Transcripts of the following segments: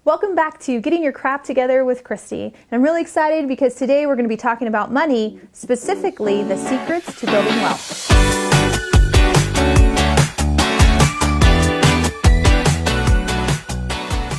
Welcome back to Getting Your Crap Together with Christy. And I'm really excited because today we're going to be talking about money, specifically the secrets to building wealth.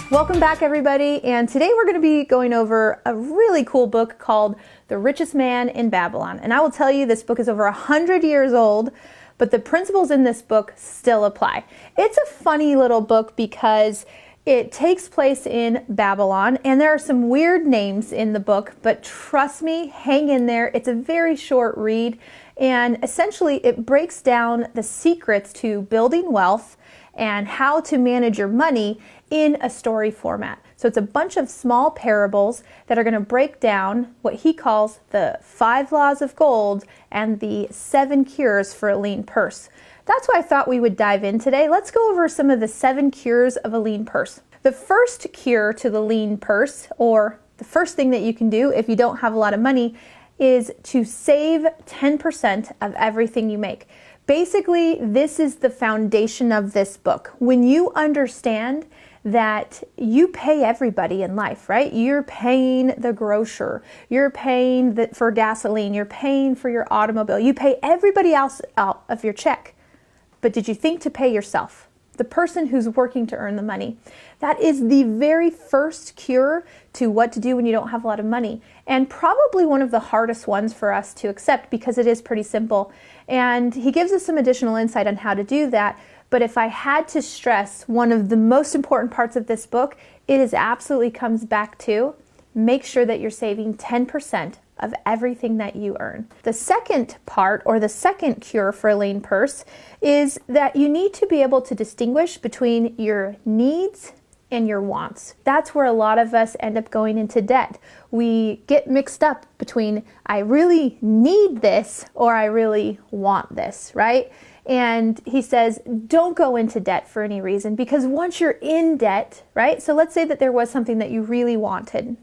Welcome back, everybody, and today we're going to be going over a really cool book called The Richest Man in Babylon. And I will tell you, this book is over 100 years old, but the principles in this book still apply. It's a funny little book because it takes place in Babylon, and there are some weird names in the book, but trust me, hang in there. It's a very short read, and essentially it breaks down the secrets to building wealth and how to manage your money in a story format. So it's a bunch of small parables that are going to break down what he calls the 5 laws of gold and the 7 cures for a lean purse. That's why I thought we would dive in today. Let's go over some of the 7 cures of a lean purse. The first cure to the lean purse, or the first thing that you can do if you don't have a lot of money, is to save 10% of everything you make. Basically, this is the foundation of this book. When you understand that you pay everybody in life, right? You're paying the grocer, you're paying for gasoline, you're paying for your automobile, you pay everybody else out of your check. But did you think to pay yourself, the person who's working to earn the money? That is the very first cure to what to do when you don't have a lot of money, and probably one of the hardest ones for us to accept because it is pretty simple. And he gives us some additional insight on how to do that. But if I had to stress one of the most important parts of this book, it is absolutely comes back to make sure that you're saving 10% of everything that you earn. The second part, or the second cure for a lean purse, is that you need to be able to distinguish between your needs and your wants. That's where a lot of us end up going into debt. We get mixed up between I really need this or I really want this, right? And he says, don't go into debt for any reason, because once you're in debt, right? So let's say that there was something that you really wanted,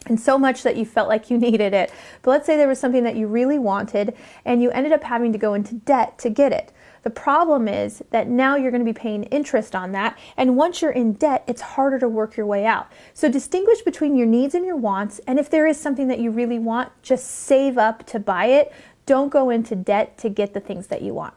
and so much that you felt like you needed it. But let's say there was something that you really wanted and you ended up having to go into debt to get it. The problem is that now you're going to be paying interest on that. And once you're in debt, it's harder to work your way out. So distinguish between your needs and your wants. And if there is something that you really want, just save up to buy it. Don't go into debt to get the things that you want.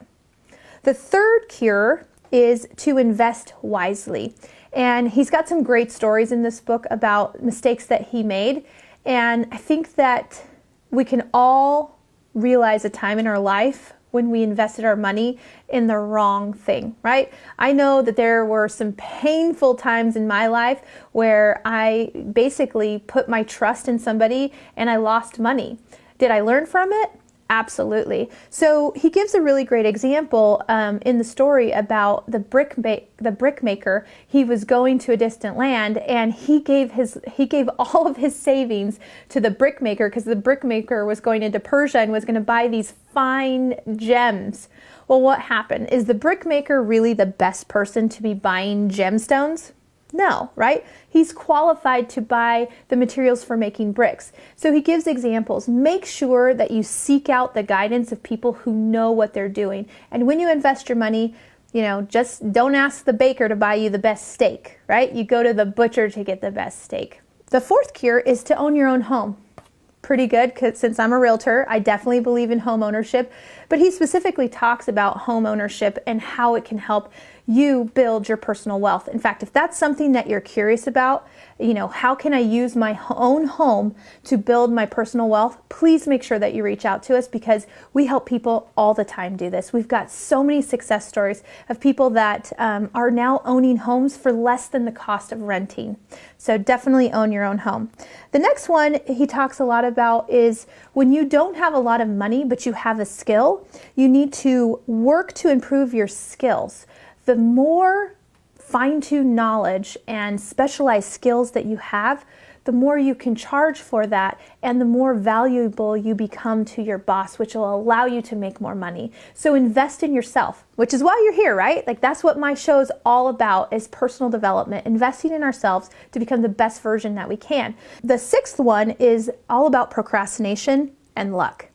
The third cure is to invest wisely. And he's got some great stories in this book about mistakes that he made. And I think that we can all realize a time in our life when we invested our money in the wrong thing, right? I know that there were some painful times in my life where I basically put my trust in somebody and I lost money. Did I learn from it? Absolutely. So he gives a really great example in the story about the brick maker. He was going to a distant land, and he gave all of his savings to the brick maker because the brick maker was going into Persia and was going to buy these fine gems. Well, what happened? Is the brick maker really the best person to be buying gemstones? No, right? He's qualified to buy the materials for making bricks. So he gives examples. Make sure that you seek out the guidance of people who know what they're doing. And when you invest your money, just don't ask the baker to buy you the best steak, right? You go to the butcher to get the best steak. The fourth cure is to own your own home. Pretty good, because since I'm a realtor, I definitely believe in home ownership. But he specifically talks about home ownership and how it can help you build your personal wealth. In fact, if that's something that you're curious about, how can I use my own home to build my personal wealth? Please make sure that you reach out to us, because we help people all the time do this. We've got so many success stories of people that are now owning homes for less than the cost of renting. So definitely own your own home. The next one he talks a lot about is when you don't have a lot of money, but you have a skill, you need to work to improve your skills. The more fine-tuned knowledge and specialized skills that you have, the more you can charge for that, and the more valuable you become to your boss, which will allow you to make more money. So invest in yourself, which is why you're here, right? Like, that's what my show is all about, is personal development, investing in ourselves to become the best version that we can. The sixth one is all about procrastination and luck.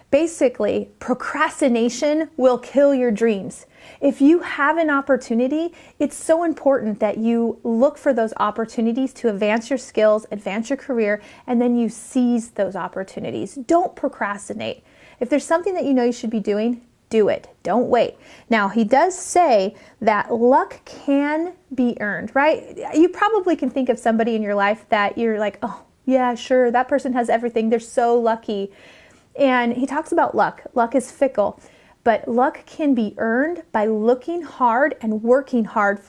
Basically, procrastination will kill your dreams. If you have an opportunity, it's so important that you look for those opportunities to advance your skills, advance your career, and then you seize those opportunities. Don't procrastinate. If there's something that you know you should be doing, do it. Don't wait. Now, he does say that luck can be earned, right? You probably can think of somebody in your life that you're like, oh, yeah, sure, that person has everything. They're so lucky. And he talks about luck. Luck is fickle, but luck can be earned by looking hard and working hard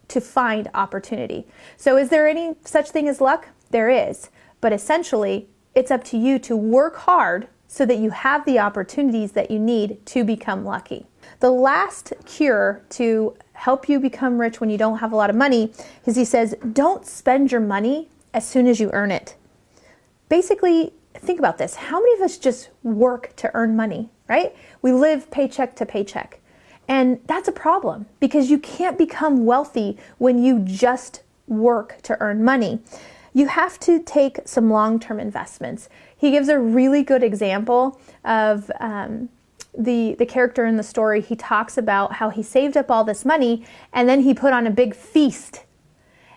to find opportunity. So is there any such thing as luck? There is. But essentially, it's up to you to work hard so that you have the opportunities that you need to become lucky. The last cure to help you become rich when you don't have a lot of money is, he says, don't spend your money as soon as you earn it. Basically, think about this. How many of us just work to earn money, right? We live paycheck to paycheck. And that's a problem because you can't become wealthy when you just work to earn money. You have to take some long-term investments. He gives a really good example of the character in the story. He talks about how he saved up all this money and then he put on a big feast.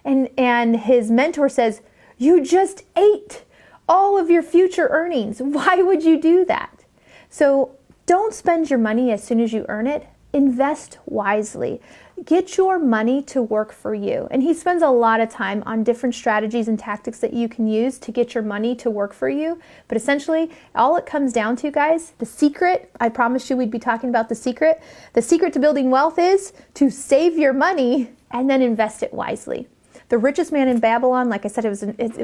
And his mentor says, you just ate all of your future earnings. Why would you do that? So don't spend your money as soon as you earn it. Invest wisely. Get your money to work for you. And he spends a lot of time on different strategies and tactics that you can use to get your money to work for you. But essentially, all it comes down to, guys, the secret, I promised you we'd be talking about the secret. The secret to building wealth is to save your money and then invest it wisely. The Richest Man in Babylon, like I said, it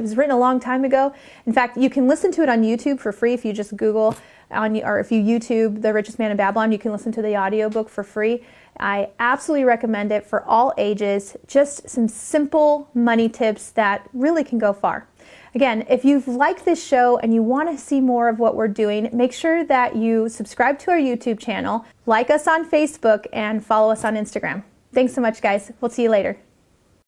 was written a long time ago. In fact, you can listen to it on YouTube for free if you just Google or if you YouTube The Richest Man in Babylon, you can listen to the audiobook for free. I absolutely recommend it for all ages. Just some simple money tips that really can go far. Again, if you've liked this show and you want to see more of what we're doing, make sure that you subscribe to our YouTube channel, like us on Facebook, and follow us on Instagram. Thanks so much, guys. We'll see you later.